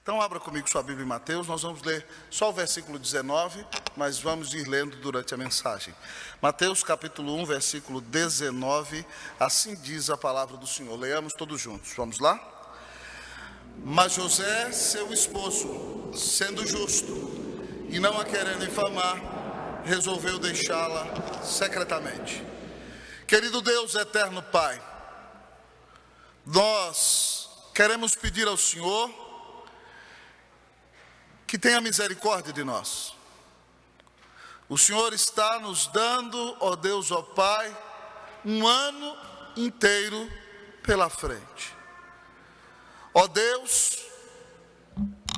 Então abra comigo sua Bíblia em Mateus, nós vamos ler só o versículo 19, mas vamos ir lendo durante a mensagem. Mateus capítulo 1, versículo 19, assim diz a palavra do Senhor. Leamos todos juntos, vamos lá? Mas José, seu esposo, sendo justo e não a querendo infamar, resolveu deixá-la secretamente. Querido Deus, eterno Pai, nós queremos pedir ao Senhor que tenha misericórdia de nós. O Senhor está nos dando, ó Deus, ó Pai, um ano inteiro pela frente. Ó Deus,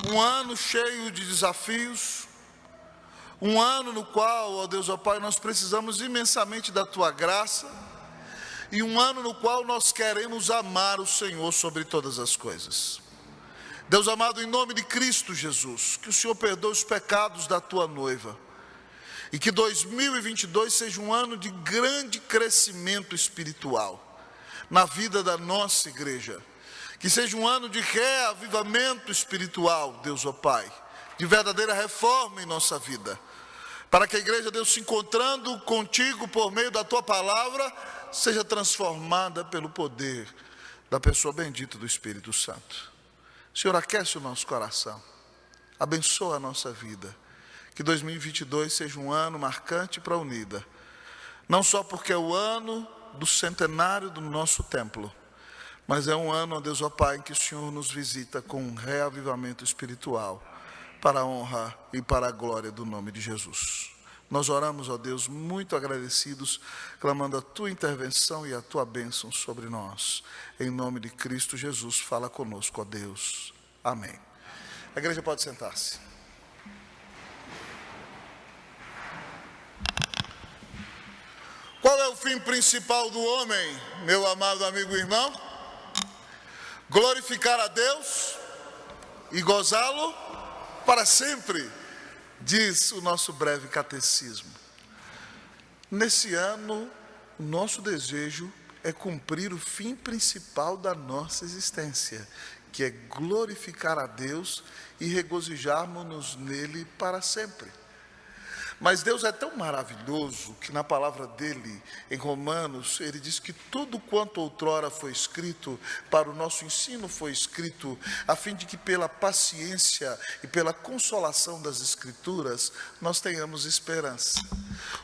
um ano cheio de desafios, um ano no qual, ó Deus, ó Pai, nós precisamos imensamente da Tua graça, e um ano no qual nós queremos amar o Senhor sobre todas as coisas. Deus amado, em nome de Cristo Jesus, que o Senhor perdoe os pecados da Tua noiva, e que 2022 seja um ano de grande crescimento espiritual na vida da nossa igreja, que seja um ano de reavivamento espiritual, Deus ó Pai, de verdadeira reforma em nossa vida, para que a igreja, Deus, se encontrando contigo por meio da Tua palavra, seja transformada pelo poder da pessoa bendita do Espírito Santo. Senhor, aquece o nosso coração, abençoa a nossa vida, que 2022 seja um ano marcante para a Unida, não só porque é o ano do centenário do nosso templo, mas é um ano, ó Deus, ó Pai, em que o Senhor nos visita com um reavivamento espiritual, para a honra e para a glória do nome de Jesus. Nós oramos, ó Deus, muito agradecidos, clamando a Tua intervenção e a Tua bênção sobre nós. Em nome de Cristo Jesus, fala conosco, ó Deus. Amém. A igreja pode sentar-se. Qual é o fim principal do homem, meu amado amigo e irmão? Glorificar a Deus e gozá-lo para sempre, diz o nosso breve catecismo. Nesse ano, o nosso desejo é cumprir o fim principal da nossa existência, que é glorificar a Deus e regozijarmos-nos nele para sempre. Mas Deus é tão maravilhoso que na palavra dele, em Romanos, ele diz que tudo quanto outrora foi escrito, para o nosso ensino foi escrito, a fim de que pela paciência e pela consolação das Escrituras, nós tenhamos esperança.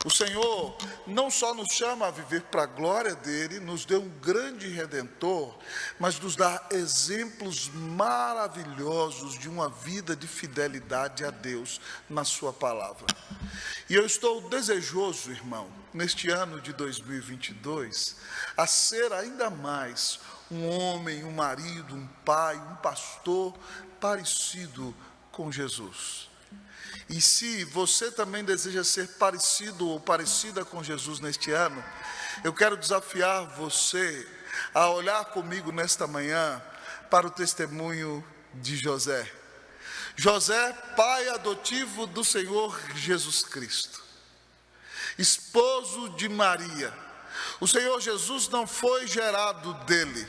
O Senhor não só nos chama a viver para a glória dele, nos deu um grande Redentor, mas nos dá exemplos maravilhosos de uma vida de fidelidade a Deus na sua palavra. E eu estou desejoso, irmão, neste ano de 2022, a ser ainda mais um homem, um marido, um pai, um pastor parecido com Jesus. E se você também deseja ser parecido ou parecida com Jesus neste ano, eu quero desafiar você a olhar comigo nesta manhã para o testemunho de José. José, pai adotivo do Senhor Jesus Cristo, esposo de Maria. O Senhor Jesus não foi gerado dele.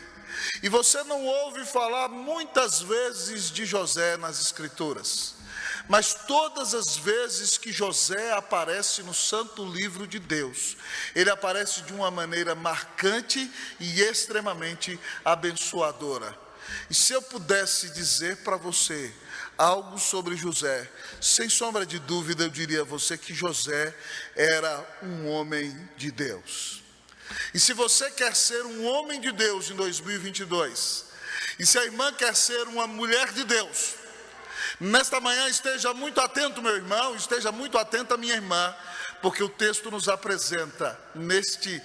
E você não ouve falar muitas vezes de José nas Escrituras. Mas todas as vezes que José aparece no santo livro de Deus, ele aparece de uma maneira marcante e extremamente abençoadora. E se eu pudesse dizer para você algo sobre José, sem sombra de dúvida eu diria a você que José era um homem de Deus. E se você quer ser um homem de Deus em 2022, e se a irmã quer ser uma mulher de Deus, nesta manhã esteja muito atento, meu irmão, esteja muito atenta, minha irmã, porque o texto nos apresenta nestes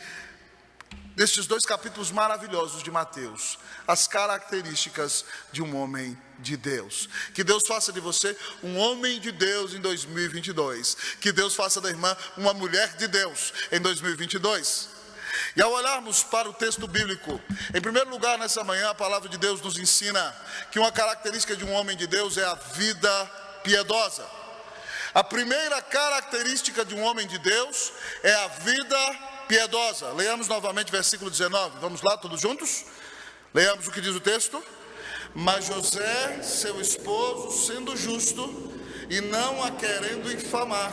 dois capítulos maravilhosos de Mateus, as características de um homem de Deus. Que Deus faça de você um homem de Deus em 2022. Que Deus faça da irmã uma mulher de Deus em 2022. E ao olharmos para o texto bíblico, em primeiro lugar, nessa manhã, a palavra de Deus nos ensina que uma característica de um homem de Deus é a vida piedosa. A primeira característica de um homem de Deus é a vida piedosa. Leamos novamente versículo 19. Vamos lá, todos juntos? Leamos o que diz o texto. Mas José, seu esposo, sendo justo e não a querendo infamar,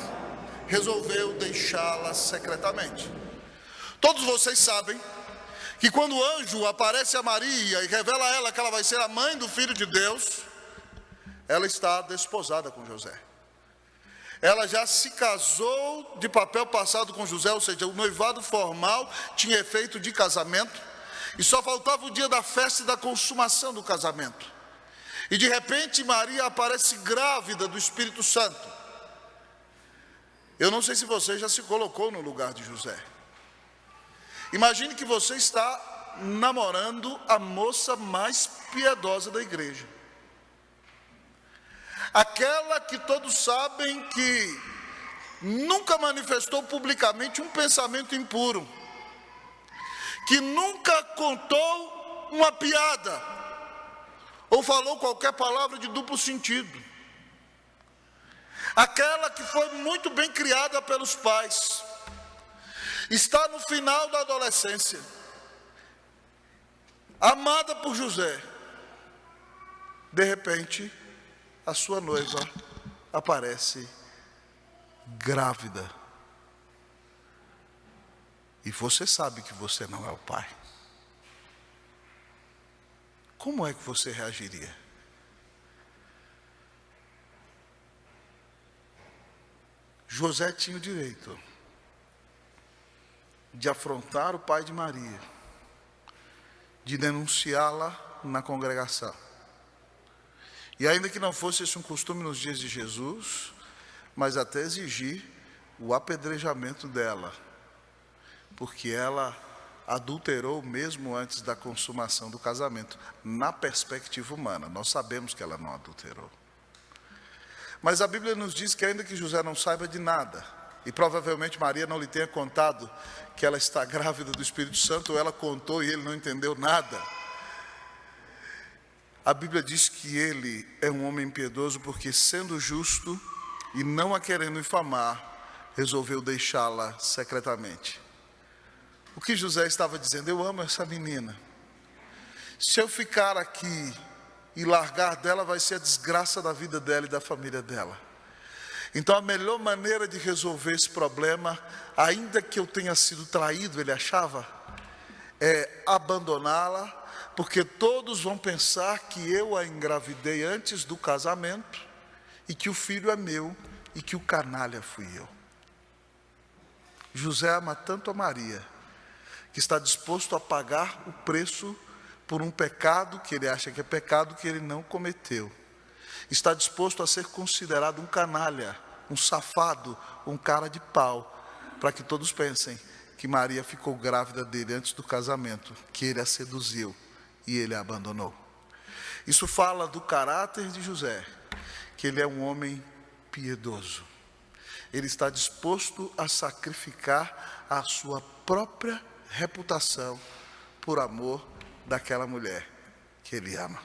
resolveu deixá-la secretamente. Todos vocês sabem que quando o anjo aparece a Maria e revela a ela que ela vai ser a mãe do Filho de Deus, ela está desposada com José. Ela já se casou de papel passado com José, ou seja, o noivado formal tinha efeito de casamento, e só faltava o dia da festa e da consumação do casamento. E de repente Maria aparece grávida do Espírito Santo. Eu não sei se você já se colocou no lugar de José. Imagine que você está namorando a moça mais piedosa da igreja. Aquela que todos sabem que nunca manifestou publicamente um pensamento impuro, que nunca contou uma piada, ou falou qualquer palavra de duplo sentido. Aquela que foi muito bem criada pelos pais, está no final da adolescência, amada por José. De repente, a sua noiva aparece grávida. E você sabe que você não é o pai. Como é que você reagiria? José tinha o direito de afrontar o pai de Maria, de denunciá-la na congregação. E ainda que não fosse esse um costume nos dias de Jesus, mas até exigir o apedrejamento dela, porque ela adulterou mesmo antes da consumação do casamento, na perspectiva humana. Nós sabemos que ela não adulterou. Mas a Bíblia nos diz que ainda que José não saiba de nada, e provavelmente Maria não lhe tenha contado que ela está grávida do Espírito Santo, ou ela contou e ele não entendeu nada, a Bíblia diz que ele é um homem piedoso, porque sendo justo e não a querendo infamar, resolveu deixá-la secretamente. O que José estava dizendo? Eu amo essa menina. Se eu ficar aqui e largar dela, vai ser a desgraça da vida dela e da família dela. Então a melhor maneira de resolver esse problema, ainda que eu tenha sido traído, ele achava, é abandoná-la, porque todos vão pensar que eu a engravidei antes do casamento, e que o filho é meu, e que o canalha fui eu. José ama tanto a Maria, que está disposto a pagar o preço por um pecado que ele acha que é pecado, que ele não cometeu. Está disposto a ser considerado um canalha, um safado, um cara de pau, para que todos pensem que Maria ficou grávida dele antes do casamento, que ele a seduziu e ele a abandonou. Isso fala do caráter de José, que ele é um homem piedoso. Ele está disposto a sacrificar a sua própria reputação por amor daquela mulher que ele ama.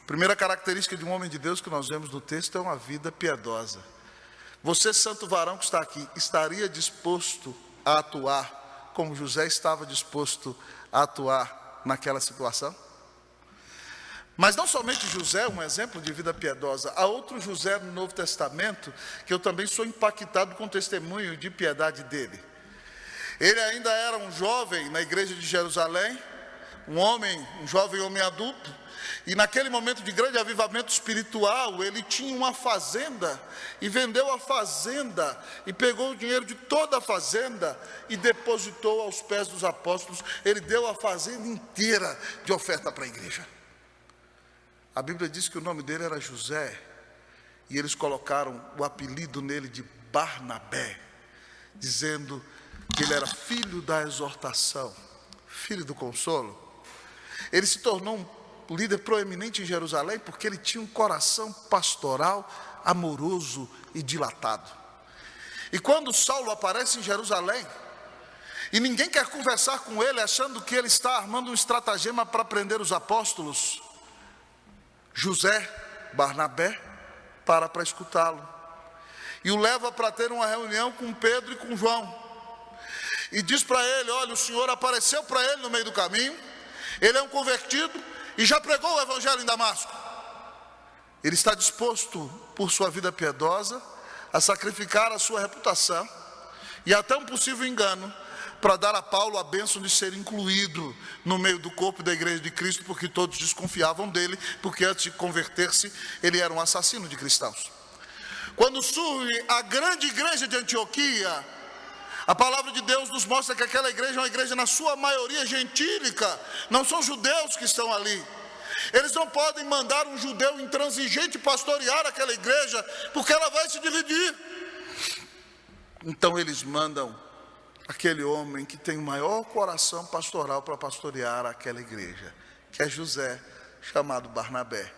Primeira característica de um homem de Deus que nós vemos no texto é uma vida piedosa. Você, santo varão que está aqui, estaria disposto a atuar como José estava disposto a atuar naquela situação? Mas não somente José é um exemplo de vida piedosa, há outro José no Novo Testamento que eu também sou impactado com o testemunho de piedade dele. Ele ainda era um jovem na igreja de Jerusalém, um jovem homem adulto, e naquele momento de grande avivamento espiritual, ele tinha uma fazenda, e vendeu a fazenda, e pegou o dinheiro de toda a fazenda, e depositou aos pés dos apóstolos. Ele deu a fazenda inteira de oferta para a igreja. A Bíblia diz que o nome dele era José, e eles colocaram o apelido nele de Barnabé, dizendo que ele era filho da exortação, filho do consolo. Ele se tornou um líder proeminente em Jerusalém porque ele tinha um coração pastoral, amoroso e dilatado. E quando Saulo aparece em Jerusalém, e ninguém quer conversar com ele, achando que ele está armando um estratagema para prender os apóstolos, José, Barnabé, para escutá-lo, e o leva para ter uma reunião com Pedro e com João, e diz para ele: olha, o Senhor apareceu para ele no meio do caminho, ele é um convertido, e já pregou o evangelho em Damasco. Ele está disposto, por sua vida piedosa, a sacrificar a sua reputação e até um possível engano para dar a Paulo a bênção de ser incluído no meio do corpo da igreja de Cristo, porque todos desconfiavam dele, porque antes de converter-se, ele era um assassino de cristãos. Quando surge a grande igreja de Antioquia, a palavra de Deus nos mostra que aquela igreja é uma igreja na sua maioria gentílica, não são judeus que estão ali. Eles não podem mandar um judeu intransigente pastorear aquela igreja, porque ela vai se dividir. Então eles mandam aquele homem que tem o maior coração pastoral para pastorear aquela igreja, que é José, chamado Barnabé.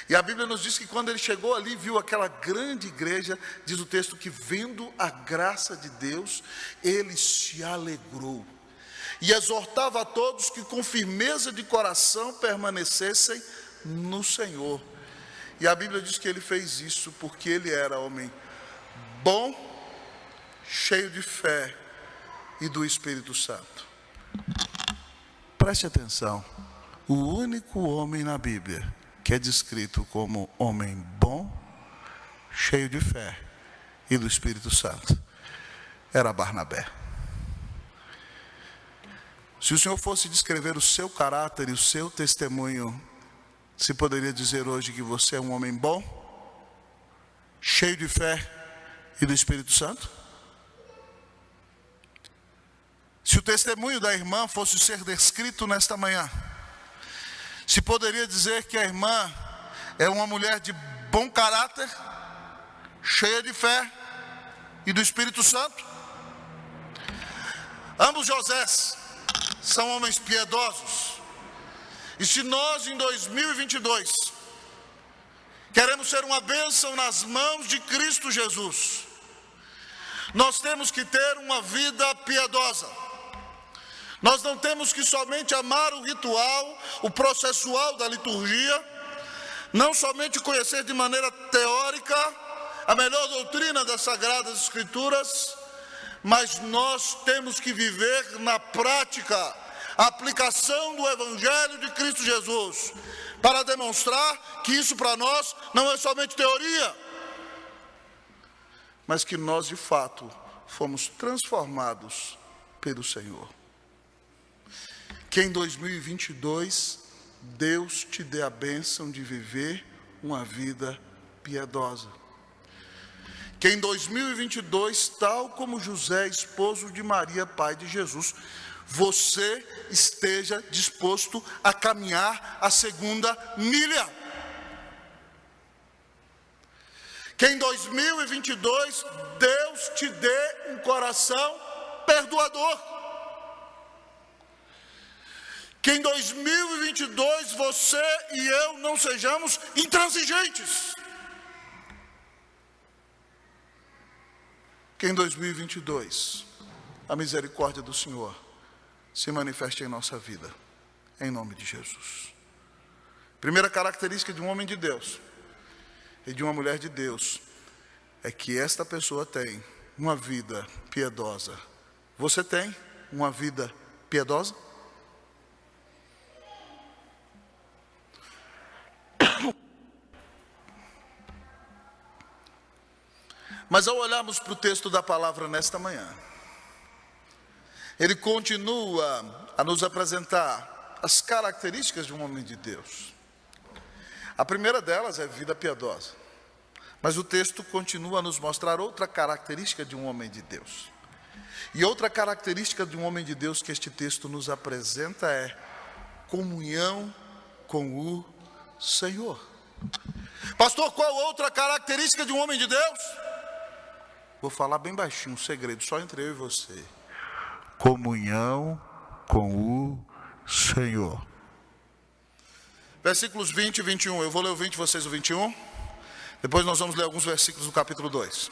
E a Bíblia nos diz que quando ele chegou ali, viu aquela grande igreja, diz o texto que vendo a graça de Deus, ele se alegrou. E exortava a todos que com firmeza de coração permanecessem no Senhor. E a Bíblia diz que ele fez isso porque ele era homem bom, cheio de fé e do Espírito Santo. Preste atenção, o único homem na Bíblia que é descrito como homem bom, cheio de fé e do Espírito Santo, era Barnabé. Se o Senhor fosse descrever o seu caráter e o seu testemunho, se poderia dizer hoje que você é um homem bom, cheio de fé e do Espírito Santo? Se o testemunho da irmã fosse ser descrito nesta manhã, se poderia dizer que a irmã é uma mulher de bom caráter, cheia de fé e do Espírito Santo? Ambos Josés são homens piedosos. E se nós em 2022 queremos ser uma bênção nas mãos de Cristo Jesus, nós temos que ter uma vida piedosa. Nós não temos que somente amar o ritual, o processual da liturgia, não somente conhecer de maneira teórica a melhor doutrina das Sagradas Escrituras, mas nós temos que viver na prática a aplicação do Evangelho de Cristo Jesus, para demonstrar que isso para nós não é somente teoria, mas que nós de fato fomos transformados pelo Senhor. Que em 2022 Deus te dê a bênção de viver uma vida piedosa. Que em 2022, tal como José, esposo de Maria, pai de Jesus, você esteja disposto a caminhar a segunda milha. Que em 2022 Deus te dê um coração perdoador. Que em 2022 você e eu não sejamos intransigentes. Que em 2022 a misericórdia do Senhor se manifeste em nossa vida, em nome de Jesus. Primeira característica de um homem de Deus e de uma mulher de Deus é que esta pessoa tem uma vida piedosa. Você tem uma vida piedosa? Mas ao olharmos para o texto da palavra nesta manhã, ele continua a nos apresentar as características de um homem de Deus. A primeira delas é vida piedosa. Mas o texto continua a nos mostrar outra característica de um homem de Deus. E outra característica de um homem de Deus que este texto nos apresenta é comunhão com o Senhor. Pastor, qual outra característica de um homem de Deus? Vou falar bem baixinho, um segredo, só entre eu e você. Comunhão com o Senhor. Versículos 20 e 21. Eu vou ler o 20, vocês o 21. Depois nós vamos ler alguns versículos do capítulo 2.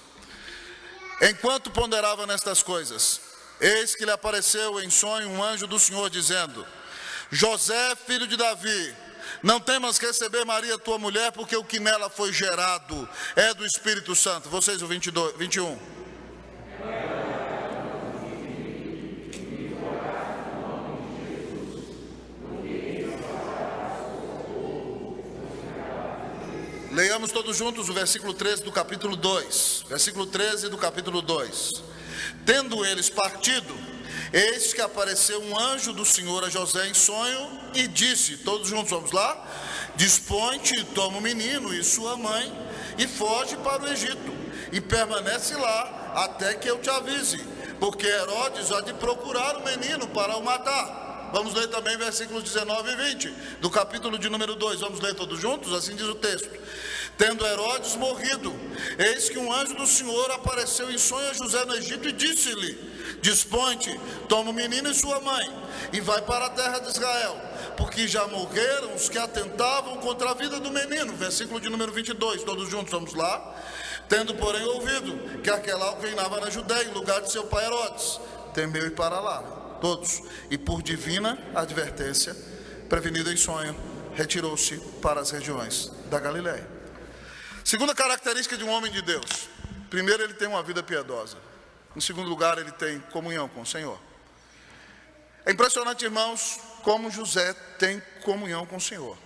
Enquanto ponderava nestas coisas, eis que lhe apareceu em sonho um anjo do Senhor, dizendo: José, filho de Davi, não temas receber Maria, tua mulher, porque o que nela foi gerado é do Espírito Santo. Vocês o 22, 21. Leiamos todos juntos o versículo 13 do capítulo 2. Versículo 13 do capítulo 2. Tendo eles partido, eis que apareceu um anjo do Senhor a José em sonho e disse, todos juntos, vamos lá? Dispõe-te, toma o menino e sua mãe e foge para o Egito e permanece lá até que eu te avise, porque Herodes há de procurar o menino para o matar. Vamos ler também versículos 19 e 20 do capítulo de número 2. Vamos ler todos juntos? Assim diz o texto. Tendo Herodes morrido, eis que um anjo do Senhor apareceu em sonho a José no Egito e disse-lhe, dispõe-te, toma o menino e sua mãe e vai para a terra de Israel, porque já morreram os que atentavam contra a vida do menino. Versículo de número 22, todos juntos, vamos lá. Tendo porém ouvido que Arquelau reinava na Judéia em lugar de seu pai Herodes, temeu ir para lá, todos, e por divina advertência, prevenido em sonho, retirou-se para as regiões da Galiléia. Segunda característica de um homem de Deus: primeiro, ele tem uma vida piedosa. Em segundo lugar, ele tem comunhão com o Senhor. É impressionante, irmãos, como José tem comunhão com o Senhor.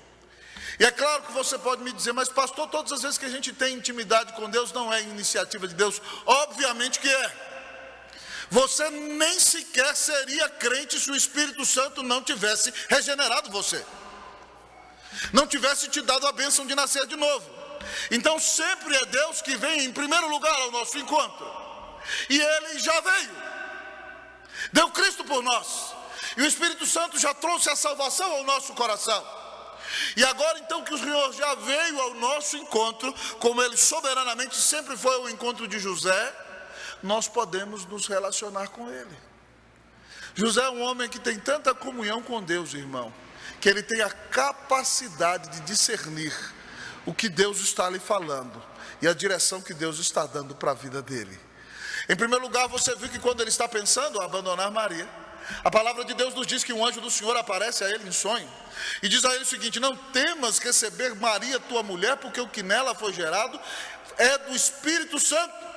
E é claro que você pode me dizer, mas pastor, todas as vezes que a gente tem intimidade com Deus, não é iniciativa de Deus? Obviamente que é. Você nem sequer seria crente se o Espírito Santo não tivesse regenerado você, não tivesse te dado a bênção de nascer de novo. Então sempre é Deus que vem em primeiro lugar ao nosso encontro. E Ele já veio, deu Cristo por nós, e o Espírito Santo já trouxe a salvação ao nosso coração. E agora então que o Senhor já veio ao nosso encontro, como Ele soberanamente sempre foi ao encontro de José, nós podemos nos relacionar com Ele. José é um homem que tem tanta comunhão com Deus, irmão, que ele tem a capacidade de discernir o que Deus está lhe falando e a direção que Deus está dando para a vida dele. Em primeiro lugar, você viu que quando ele está pensando em abandonar Maria, a palavra de Deus nos diz que um anjo do Senhor aparece a ele em sonho e diz a ele o seguinte: não temas receber Maria tua mulher, porque o que nela foi gerado é do Espírito Santo.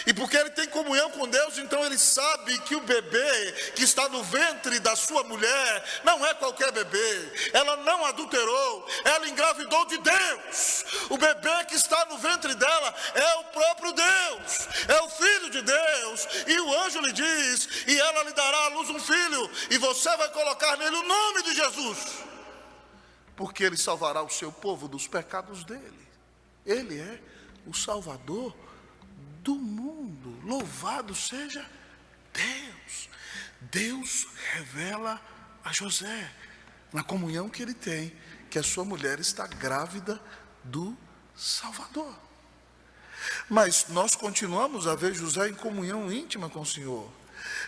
E porque ele tem comunhão com Deus, então ele sabe que o bebê que está no ventre da sua mulher não é qualquer bebê. Ela não adulterou, ela engravidou de Deus. O bebê que está no ventre dela é o próprio Deus, é o Filho de Deus. E o anjo lhe diz, e ela lhe dará à luz um filho, e você vai colocar nele o nome de Jesus, porque ele salvará o seu povo dos pecados dele. Ele é o Salvador do mundo. Louvado seja Deus. Deus revela a José, na comunhão que ele tem, que a sua mulher está grávida do Salvador. Mas nós continuamos a ver José em comunhão íntima com o Senhor.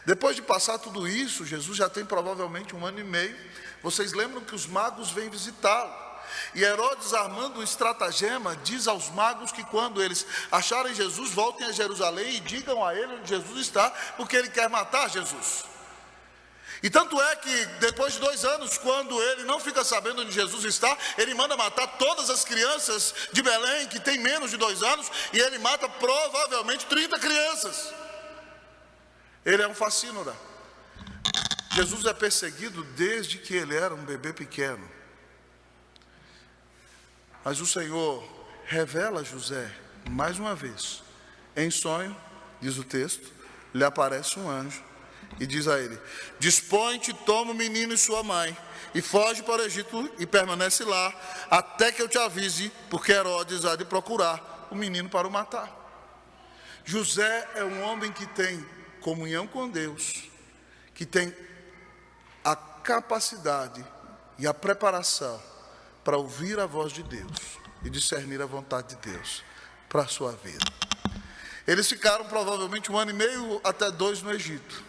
Depois de passar tudo isso, Jesus já tem provavelmente 1 ano e meio. Vocês lembram que os magos vêm visitá-lo, e Herodes, armando um estratagema, diz aos magos que quando eles acharem Jesus, voltem a Jerusalém e digam a ele onde Jesus está, porque ele quer matar Jesus. E tanto é que depois de 2 anos, quando ele não fica sabendo onde Jesus está, ele manda matar todas as crianças de Belém que tem menos de 2 anos, e ele mata provavelmente 30 crianças. Ele é um facínora. Jesus é perseguido desde que ele era um bebê pequeno. Mas o Senhor revela a José, mais uma vez, em sonho, diz o texto, lhe aparece um anjo e diz a ele: dispõe-te, toma o menino e sua mãe, e foge para o Egito e permanece lá, até que eu te avise, porque Herodes há de procurar o menino para o matar. José é um homem que tem comunhão com Deus, que tem a capacidade e a preparação para ouvir a voz de Deus e discernir a vontade de Deus para a sua vida. Eles ficaram provavelmente 1 ano e meio até 2 no Egito.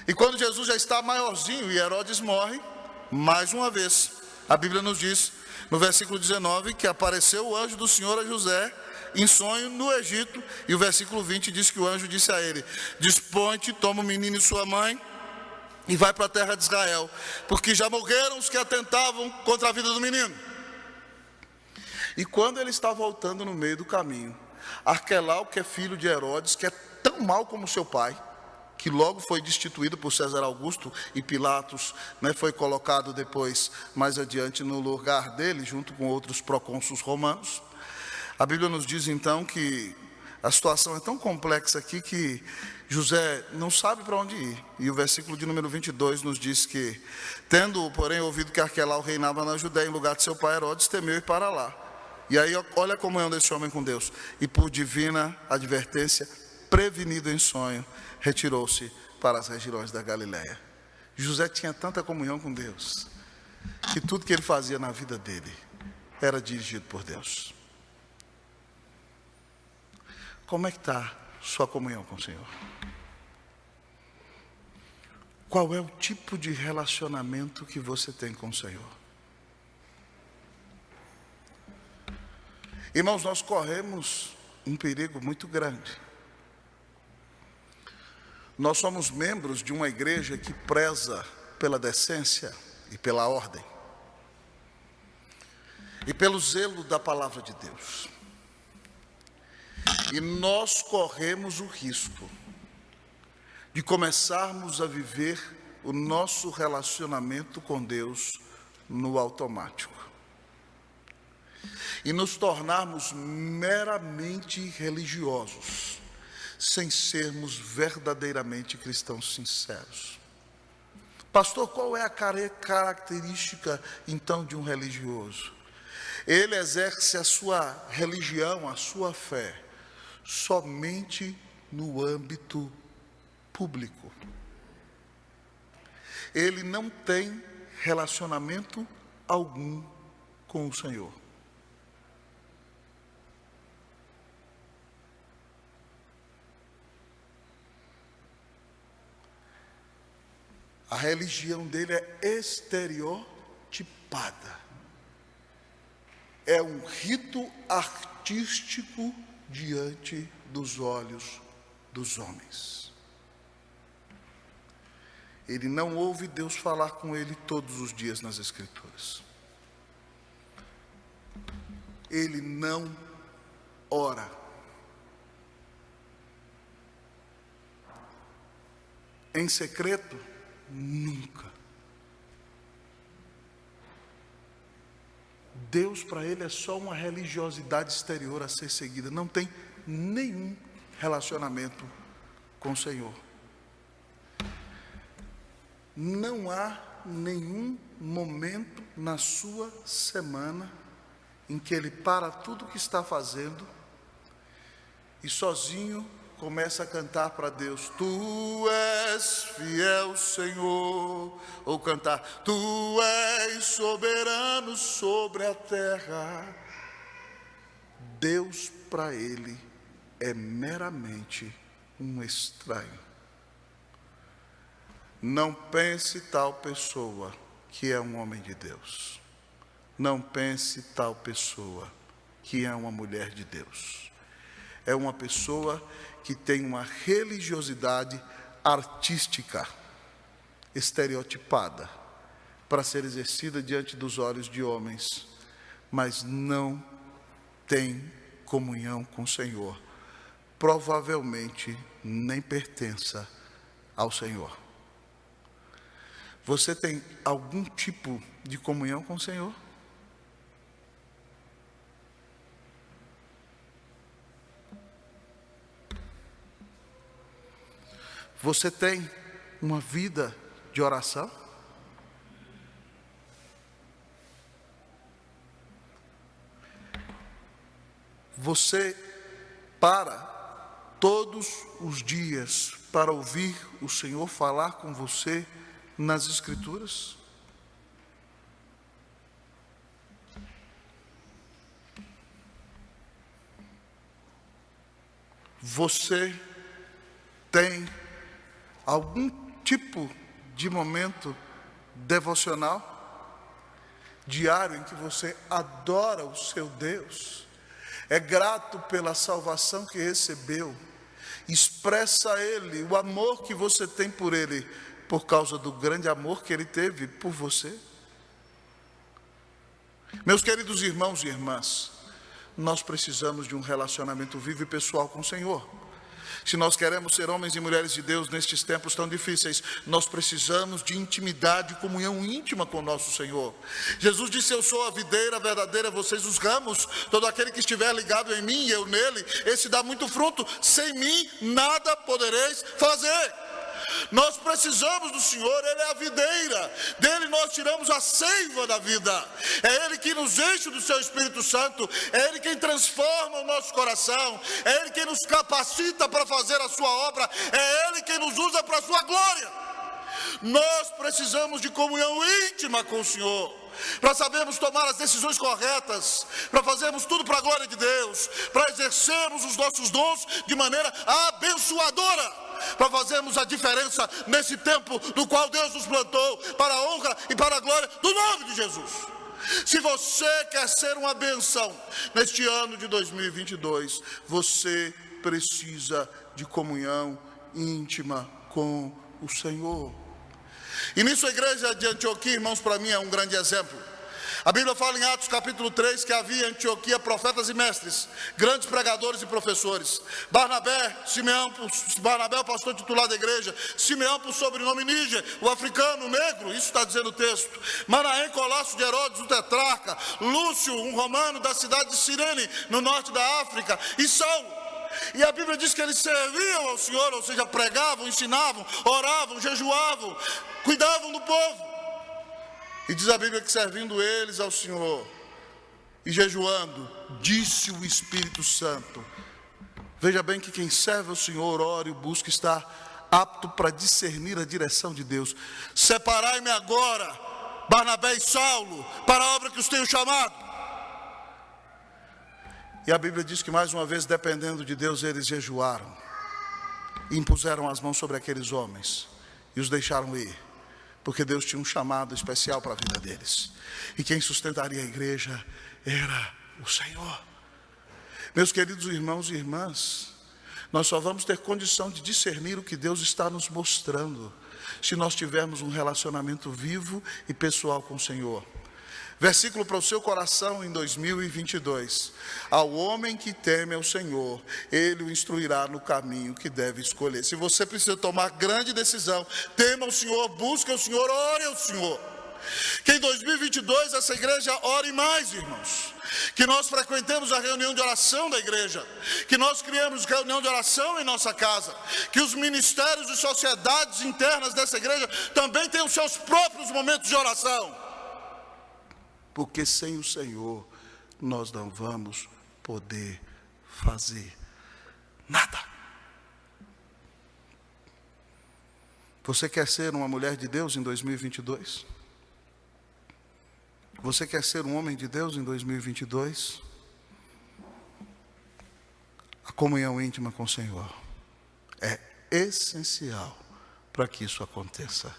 E quando Jesus já está maiorzinho e Herodes morre, mais uma vez, a Bíblia nos diz, no versículo 19, que apareceu o anjo do Senhor a José em sonho no Egito. E o versículo 20 diz que o anjo disse a ele: dispõe-te, toma o menino e sua mãe, e vai para a terra de Israel, porque já morreram os que atentavam contra a vida do menino. E quando ele está voltando no meio do caminho, Arquelau, que é filho de Herodes, que é tão mau como seu pai, que logo foi destituído por César Augusto, e Pilatos, foi colocado depois, mais adiante, no lugar dele, junto com outros procônsulos romanos. A Bíblia nos diz então que a situação é tão complexa aqui que José não sabe para onde ir. E o versículo de número 22 nos diz que, tendo, porém, ouvido que Arquelau reinava na Judéia em lugar de seu pai Herodes, temeu ir para lá. E aí olha a comunhão desse homem com Deus. E por divina advertência, prevenido em sonho, retirou-se para as regiões da Galiléia. José tinha tanta comunhão com Deus, que tudo que ele fazia na vida dele era dirigido por Deus. Como é que está sua comunhão com o Senhor? Qual é o tipo de relacionamento que você tem com o Senhor? Irmãos, nós corremos um perigo muito grande. Nós somos membros de uma igreja que preza pela decência e pela ordem, e pelo zelo da palavra de Deus. E nós corremos o risco de começarmos a viver o nosso relacionamento com Deus no automático e nos tornarmos meramente religiosos, sem sermos verdadeiramente cristãos sinceros. Pastor, qual é a característica então de um religioso? Ele exerce a sua religião, a sua fé, somente no âmbito público. Ele não tem relacionamento algum com o Senhor. A religião dele é estereotipada. É um rito artístico diante dos olhos dos homens. Ele não ouve Deus falar com ele todos os dias nas Escrituras. Ele não ora. Em secreto, nunca. Deus para ele é só uma religiosidade exterior a ser seguida. Não tem nenhum relacionamento com o Senhor. Não há nenhum momento na sua semana em que ele para tudo o que está fazendo e sozinho começa a cantar para Deus: Tu és fiel, Senhor. Ou cantar: Tu és soberano sobre a terra. Deus para ele é meramente um estranho. Não pense tal pessoa que é um homem de Deus. Não pense tal pessoa que é uma mulher de Deus. É uma pessoa que tem uma religiosidade artística, estereotipada, para ser exercida diante dos olhos de homens, mas não tem comunhão com o Senhor. Provavelmente nem pertença ao Senhor. Você tem algum tipo de comunhão com o Senhor? Você tem uma vida de oração? Você para todos os dias para ouvir o Senhor falar com você nas Escrituras? Você tem algum tipo de momento devocional diário em que você adora o seu Deus, é grato pela salvação que recebeu, expressa a Ele o amor que você tem por Ele, por causa do grande amor que Ele teve por você? Meus queridos irmãos e irmãs, nós precisamos de um relacionamento vivo e pessoal com o Senhor. Se nós queremos ser homens e mulheres de Deus nestes tempos tão difíceis, nós precisamos de intimidade, comunhão íntima com o nosso Senhor. Jesus disse: eu sou a videira verdadeira, vocês os ramos. Todo aquele que estiver ligado em mim e eu nele, esse dá muito fruto. Sem mim nada podereis fazer. Nós precisamos do Senhor, Ele é a videira, dele nós tiramos a seiva da vida, é Ele que nos enche do seu Espírito Santo, é Ele quem transforma o nosso coração, é Ele quem nos capacita para fazer a sua obra, é Ele quem nos usa para a sua glória. Nós precisamos de comunhão íntima com o Senhor, para sabermos tomar as decisões corretas, para fazermos tudo para a glória de Deus, para exercermos os nossos dons de maneira abençoadora, para fazermos a diferença nesse tempo no qual Deus nos plantou, para a honra e para a glória do nome de Jesus. Se você quer ser uma bênção neste ano de 2022, você precisa de comunhão íntima com o Senhor. E nisso a igreja de Antioquia, irmãos, para mim é um grande exemplo. A Bíblia fala em Atos capítulo 3 que havia em Antioquia profetas e mestres, grandes pregadores e professores. Barnabé, o pastor titular da igreja. Simeão, por sobrenome Níger, o africano, o negro, isso está dizendo o texto. Manaém, Colasso de Herodes, o tetrarca. Lúcio, um romano da cidade de Cirene, no norte da África. E Saulo. E a Bíblia diz que eles serviam ao Senhor, ou seja, pregavam, ensinavam, oravam, jejuavam, cuidavam do povo. E diz a Bíblia que servindo eles ao Senhor e jejuando, disse o Espírito Santo. Veja bem que quem serve ao Senhor, ora e busca, está apto para discernir a direção de Deus. Separai-me agora, Barnabé e Saulo, para a obra que os tenho chamado. E a Bíblia diz que mais uma vez, dependendo de Deus, eles jejuaram e impuseram as mãos sobre aqueles homens e os deixaram ir, porque Deus tinha um chamado especial para a vida deles, e quem sustentaria a igreja era o Senhor. Meus queridos irmãos e irmãs, nós só vamos ter condição de discernir o que Deus está nos mostrando se nós tivermos um relacionamento vivo e pessoal com o Senhor. Versículo para o seu coração em 2022. Ao homem que teme ao Senhor, Ele o instruirá no caminho que deve escolher. Se você precisa tomar grande decisão, tema o Senhor, busque o Senhor, ore ao Senhor. Que em 2022 essa igreja ore mais, irmãos. Que nós frequentemos a reunião de oração da igreja. Que nós criemos reunião de oração em nossa casa. Que os ministérios e sociedades internas dessa igreja também tenham seus próprios momentos de oração. Porque sem o Senhor nós não vamos poder fazer nada. Você quer ser uma mulher de Deus em 2022? Você quer ser um homem de Deus em 2022? A comunhão íntima com o Senhor é essencial para que isso aconteça.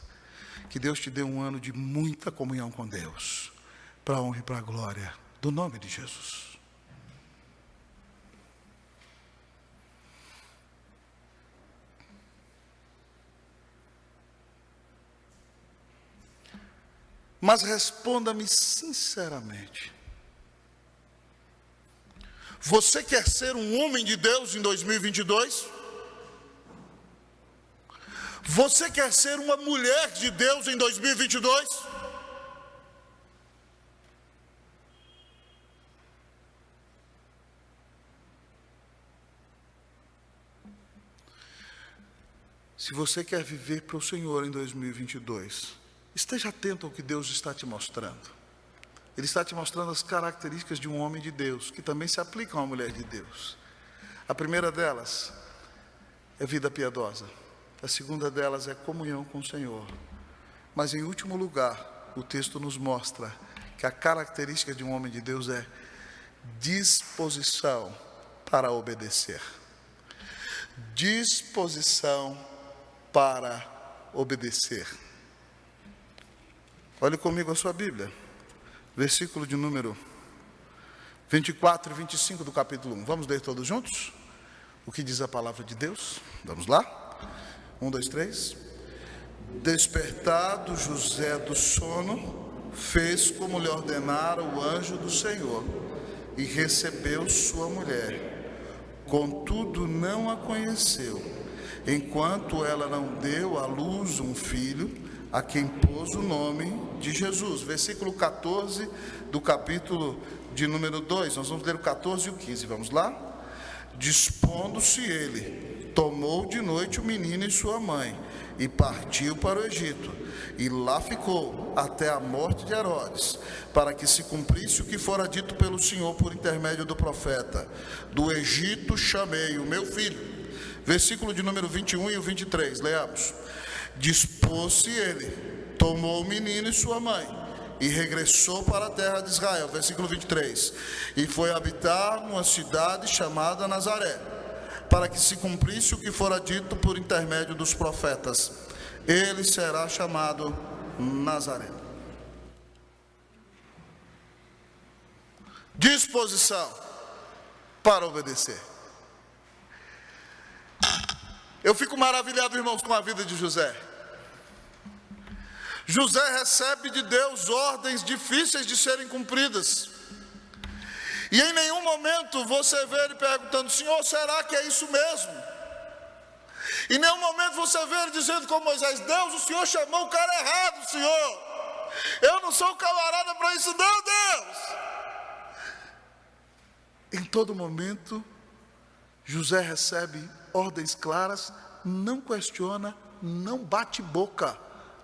Que Deus te dê um ano de muita comunhão com Deus, para a honra e para a glória do nome de Jesus. Mas responda-me sinceramente. Você quer ser um homem de Deus em 2022? Você quer ser uma mulher de Deus em 2022? Se você quer viver para o Senhor em 2022, esteja atento ao que Deus está te mostrando. Ele está te mostrando as características de um homem de Deus, que também se aplicam a uma mulher de Deus. A primeira delas é vida piedosa. A segunda delas é comunhão com o Senhor. Mas em último lugar, o texto nos mostra que a característica de um homem de Deus é disposição para obedecer. Disposição para obedecer. Olhe comigo a sua Bíblia, versículo de número 24 e 25 do capítulo 1. Vamos ler todos juntos? O que diz a palavra de Deus? Vamos lá? 1, 2, 3. Despertado José do sono, fez como lhe ordenara o anjo do Senhor, e recebeu sua mulher, Contudo, não a conheceu, enquanto ela não deu à luz um filho, a quem pôs o nome de Jesus. Versículo 14 do capítulo de número 2. Nós vamos ler o 14 e o 15, vamos lá? Dispondo-se ele, tomou de noite o menino e sua mãe, e partiu para o Egito, e lá ficou até a morte de Herodes, para que se cumprisse o que fora dito pelo Senhor por intermédio do profeta: do Egito chamei o meu filho. Versículo de número 21 e o 23, leamos. Dispôs-se ele, tomou o menino e sua mãe, e regressou para a terra de Israel. Versículo 23, e foi habitar numa cidade chamada Nazaré, para que se cumprisse o que fora dito por intermédio dos profetas: ele será chamado Nazareno. Disposição para obedecer. Eu fico maravilhado, irmãos, com a vida de José. José recebe de Deus ordens difíceis de serem cumpridas, e em nenhum momento você vê ele perguntando: Senhor, será que é isso mesmo? Em nenhum momento você vê ele dizendo com Moisés: Deus, o Senhor chamou o cara errado, Senhor, eu não sou camarada para isso não, Deus. Em todo momento José recebe ordens claras, não questiona, não bate boca,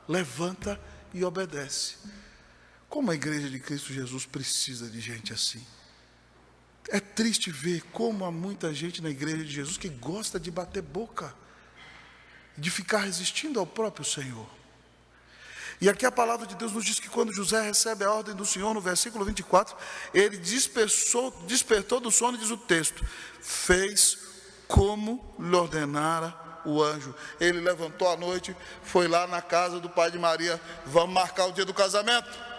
levanta e obedece. Como a igreja de Cristo Jesus precisa de gente assim. É triste ver como há muita gente na igreja de Jesus que gosta de bater boca, de ficar resistindo ao próprio Senhor. E aqui a palavra de Deus nos diz que quando José recebe a ordem do Senhor, no versículo 24, ele despertou do sono, diz o texto, fez como lhe ordenara o anjo. Ele levantou à noite, foi lá na casa do pai de Maria: vamos marcar o dia do casamento.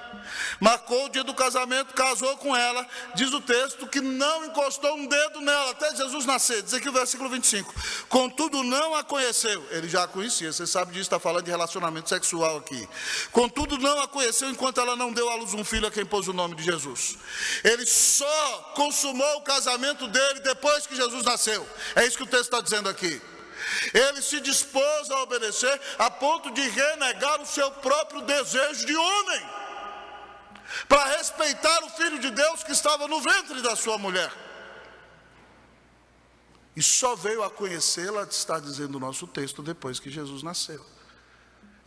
Marcou o dia do casamento, casou com ela. Diz o texto que não encostou um dedo nela até Jesus nascer. Diz aqui o versículo 25: contudo não a conheceu. Ele já a conhecia, você sabe disso, está falando de relacionamento sexual aqui. Contudo não a conheceu enquanto ela não deu à luz um filho, a quem pôs o nome de Jesus. Ele só consumou o casamento dele depois que Jesus nasceu. É isso que o texto está dizendo aqui. Ele se dispôs a obedecer a ponto de renegar o seu próprio desejo de homem, para respeitar o Filho de Deus que estava no ventre da sua mulher. E só veio a conhecê-la, está dizendo o nosso texto, depois que Jesus nasceu.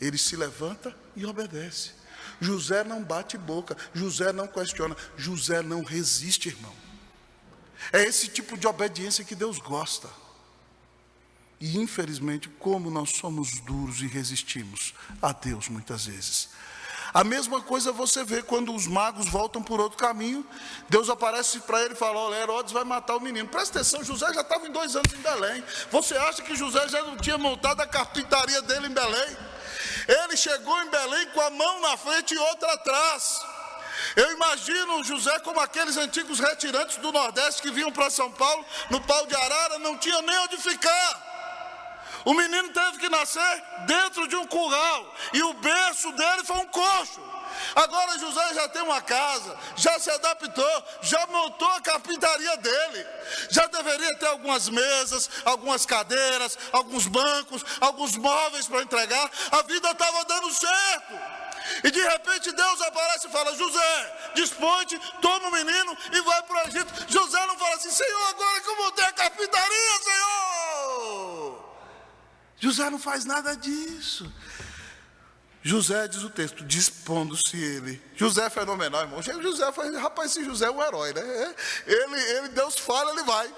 Ele se levanta e obedece. José não bate boca, José não questiona, José não resiste, irmão. É esse tipo de obediência que Deus gosta. E infelizmente, como nós somos duros e resistimos a Deus muitas vezes. A mesma coisa você vê quando os magos voltam por outro caminho. Deus aparece para ele e fala: olha, Herodes vai matar o menino. Presta atenção, José já estava em 2 anos em Belém. Você acha que José já não tinha montado a carpintaria dele em Belém? Ele chegou em Belém com a mão na frente e outra atrás. Eu imagino José como aqueles antigos retirantes do Nordeste que vinham para São Paulo, no pau de arara, não tinha nem onde ficar. O menino teve que nascer dentro de um curral, e o berço dele foi um coxo. Agora José já tem uma casa, já se adaptou, já montou a carpintaria dele. Já deveria ter algumas mesas, algumas cadeiras, alguns bancos, alguns móveis para entregar. A vida estava dando certo. E de repente Deus aparece e fala: José, dispõe-te, toma o menino e vai para o Egito. José não fala assim: Senhor, agora que eu montei a carpintaria, Senhor. José não faz nada disso. José, diz o texto, dispondo-se ele. José é fenomenal, irmão. José foi, rapaz, esse José é um herói, né? Deus fala, ele vai.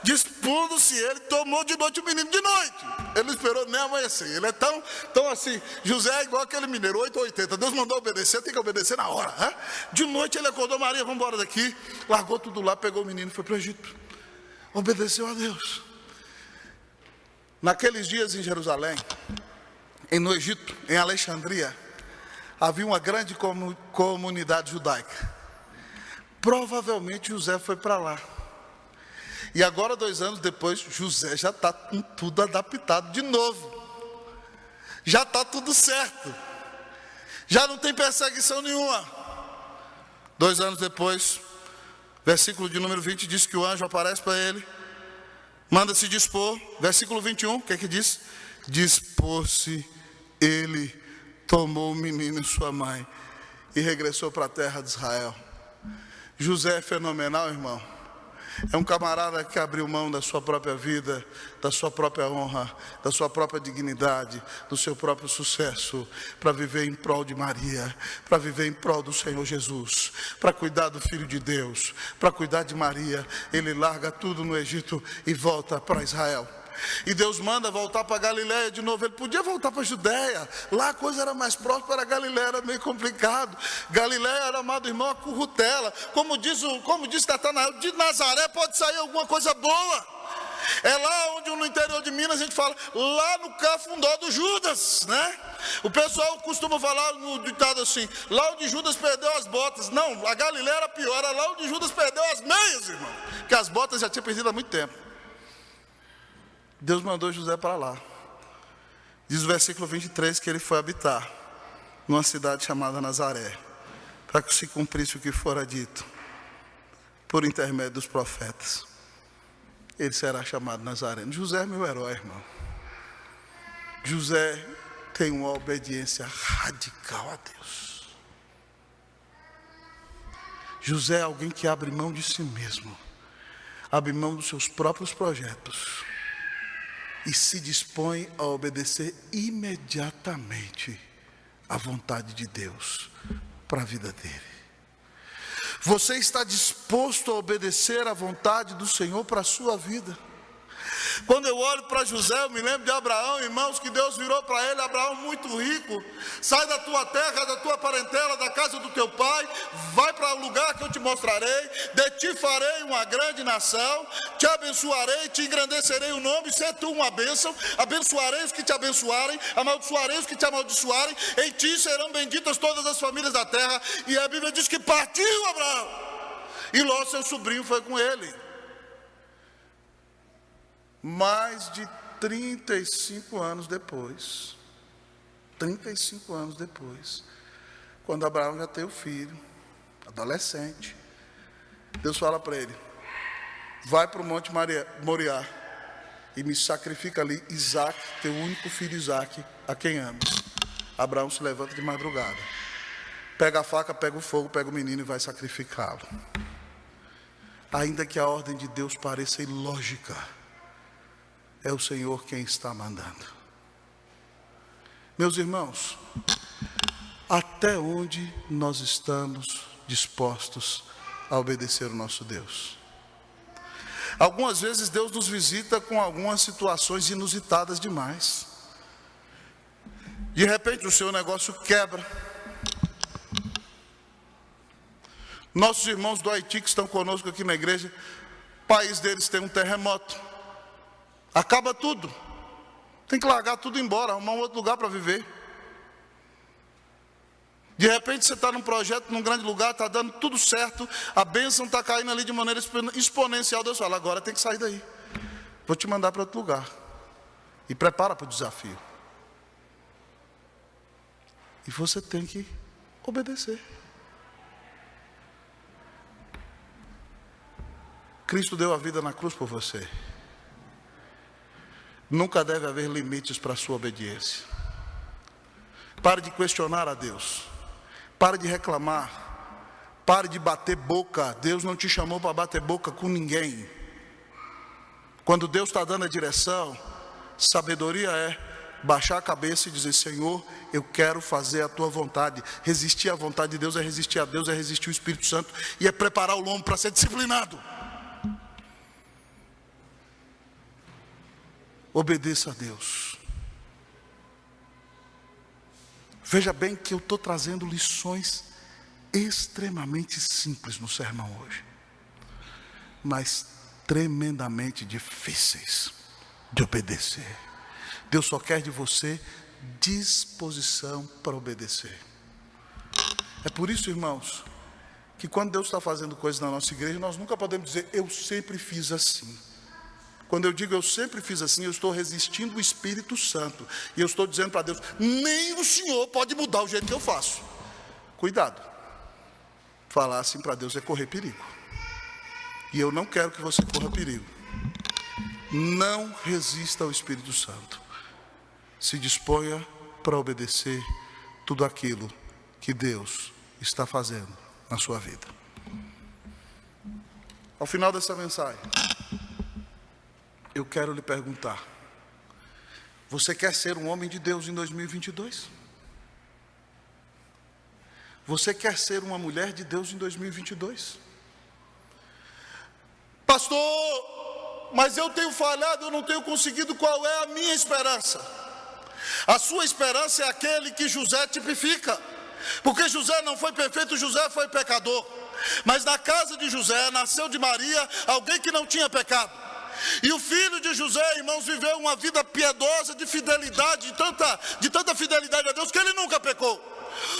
Dispondo-se ele, tomou de noite o menino de noite. Ele não esperou nem amanhecer. Ele é tão assim. José é igual aquele mineiro, 8 ou 80. Deus mandou obedecer, tem que obedecer na hora. De noite ele acordou: Maria, vamos embora daqui. Largou tudo lá, pegou o menino e foi para o Egito. Obedeceu a Deus. Naqueles dias em Jerusalém, no Egito, em Alexandria, havia uma grande comunidade judaica. Provavelmente José foi para lá. E agora, 2 anos depois, José já está com tudo adaptado de novo. Já está tudo certo. Já não tem perseguição nenhuma. 2 anos depois, versículo de número 20 diz que o anjo aparece para ele Manda-se dispor, versículo 21, o que é que diz? Dispôs-se ele, tomou o menino e sua mãe e regressou para a terra de Israel. José é fenomenal, irmão. É um camarada que abriu mão da sua própria vida, da sua própria honra, da sua própria dignidade, do seu próprio sucesso, para viver em prol de Maria, para viver em prol do Senhor Jesus, para cuidar do Filho de Deus, para cuidar de Maria. Ele larga tudo no Egito e volta para Israel. E Deus manda voltar para Galiléia de novo. Ele podia voltar para a Judéia, lá a coisa era mais próxima, Galiléia era meio complicado. Galiléia era, amado irmão, a currutela. Como diz Natanael, de Nazaré pode sair alguma coisa boa. É lá onde no interior de Minas a gente fala, lá no cafundó do Judas, né? O pessoal costuma falar no ditado assim, lá onde Judas perdeu as botas. Não, a Galiléia era pior, era lá onde Judas perdeu as meias, irmão, que as botas já tinha perdido há muito tempo. Deus mandou José para lá. Diz o versículo 23 que ele foi habitar numa cidade chamada Nazaré, para que se cumprisse o que fora dito por intermédio dos profetas. Ele será chamado Nazareno. José é meu herói, irmão. José tem uma obediência radical a Deus. José é alguém que abre mão de si mesmo, abre mão dos seus próprios projetos e se dispõe a obedecer imediatamente à vontade de Deus para a vida dele. Você está disposto a obedecer à vontade do Senhor para a sua vida? Quando eu olho para José, eu me lembro de Abraão, irmãos, que Deus virou para ele: Abraão, muito rico, sai da tua terra, da tua parentela, da casa do teu pai, vai para o lugar que eu te mostrarei, de ti farei uma grande nação, te abençoarei, te engrandecerei o nome, ser tu uma bênção, abençoarei os que te abençoarem, amaldiçoarei os que te amaldiçoarem, em ti serão benditas todas as famílias da terra. E a Bíblia diz que partiu Abraão, e Ló, seu sobrinho, foi com ele. Mais de 35 anos depois, quando Abraão já tem o filho, adolescente, Deus fala para ele: vai para o Monte Moriá e me sacrifica ali Isaque, teu único filho Isaque, a quem amas. Abraão se levanta de madrugada, pega a faca, pega o fogo, pega o menino e vai sacrificá-lo. Ainda que a ordem de Deus pareça ilógica, é o Senhor quem está mandando. Meus irmãos, até onde nós estamos dispostos a obedecer o nosso Deus? Algumas vezes Deus nos visita com algumas situações inusitadas demais. De repente o seu negócio quebra. Nossos irmãos do Haiti que estão conosco aqui na igreja, o país deles tem um terremoto. Acaba tudo. Tem que largar tudo embora, arrumar um outro lugar para viver. De repente você está num projeto, num grande lugar, está dando tudo certo, a bênção está caindo ali de maneira exponencial. Deus fala: agora tem que sair daí, vou te mandar para outro lugar. E prepara para o desafio. E você tem que obedecer. Cristo deu a vida na cruz por você. Nunca deve haver limites para a sua obediência. Pare de questionar a Deus. Pare de reclamar. Pare de bater boca. Deus não te chamou para bater boca com ninguém. Quando Deus está dando a direção, sabedoria é baixar a cabeça e dizer: Senhor, eu quero fazer a tua vontade. Resistir à vontade de Deus é resistir a Deus, é resistir o Espírito Santo e é preparar o lombo para ser disciplinado. Obedeça a Deus. Veja bem que eu estou trazendo lições extremamente simples no sermão hoje, mas tremendamente difíceis de obedecer. Deus só quer de você disposição para obedecer. É por isso, irmãos, que quando Deus está fazendo coisas na nossa igreja, nós nunca podemos dizer: eu sempre fiz assim. Quando eu digo eu sempre fiz assim, eu estou resistindo o Espírito Santo. E eu estou dizendo para Deus: nem o Senhor pode mudar o jeito que eu faço. Cuidado. Falar assim para Deus é correr perigo. E eu não quero que você corra perigo. Não resista ao Espírito Santo. Se disponha para obedecer tudo aquilo que Deus está fazendo na sua vida. Ao final dessa mensagem, eu quero lhe perguntar: você quer ser um homem de Deus em 2022? Você quer ser uma mulher de Deus em 2022? Pastor, mas eu tenho falhado, eu não tenho conseguido. Qual é a minha esperança? A sua esperança é aquele que José tipifica, porque José não foi perfeito, José foi pecador, mas na casa de José nasceu de Maria alguém que não tinha pecado, e o filho de José, irmãos, viveu uma vida piedosa, de fidelidade, de tanta fidelidade a Deus, que ele nunca pecou.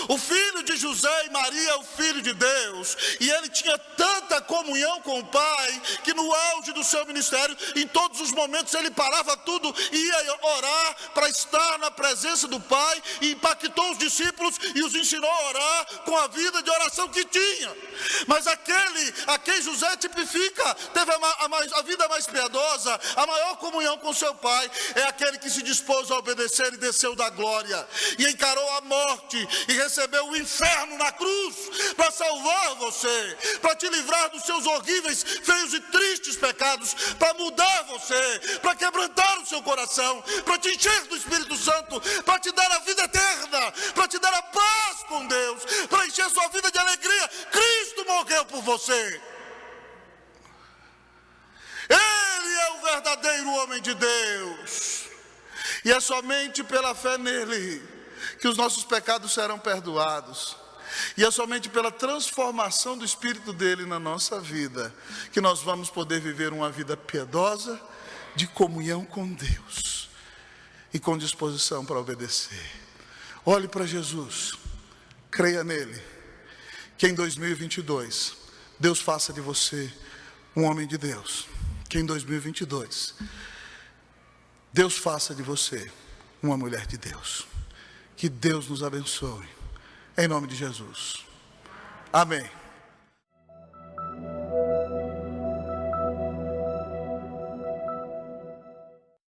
O filho de José e Maria é o filho de Deus, e ele tinha tanta comunhão com o Pai, que no auge do seu ministério, em todos os momentos ele parava tudo e ia orar para estar na presença do Pai, e impactou os discípulos e os ensinou a orar com a vida de oração que tinha. Mas aquele a quem José tipifica, teve a vida mais piedosa, a maior comunhão com seu Pai, é aquele que se dispôs a obedecer e desceu da glória, e encarou a morte, e recebeu o inferno na cruz, para salvar você, para te livrar dos seus horríveis, feios e tristes pecados, para mudar você, para quebrantar o seu coração, para te encher do Espírito Santo, para te dar a vida eterna, para te dar a paz com Deus, para encher sua vida de alegria. Cristo morreu por você. Ele é o verdadeiro homem de Deus, e é somente pela fé nele que os nossos pecados serão perdoados, e é somente pela transformação do Espírito dele na nossa vida que nós vamos poder viver uma vida piedosa, de comunhão com Deus e com disposição para obedecer. Olhe para Jesus, creia nele, que em 2022 Deus faça de você um homem de Deus, que em 2022 Deus faça de você uma mulher de Deus. Que Deus nos abençoe, em nome de Jesus. Amém.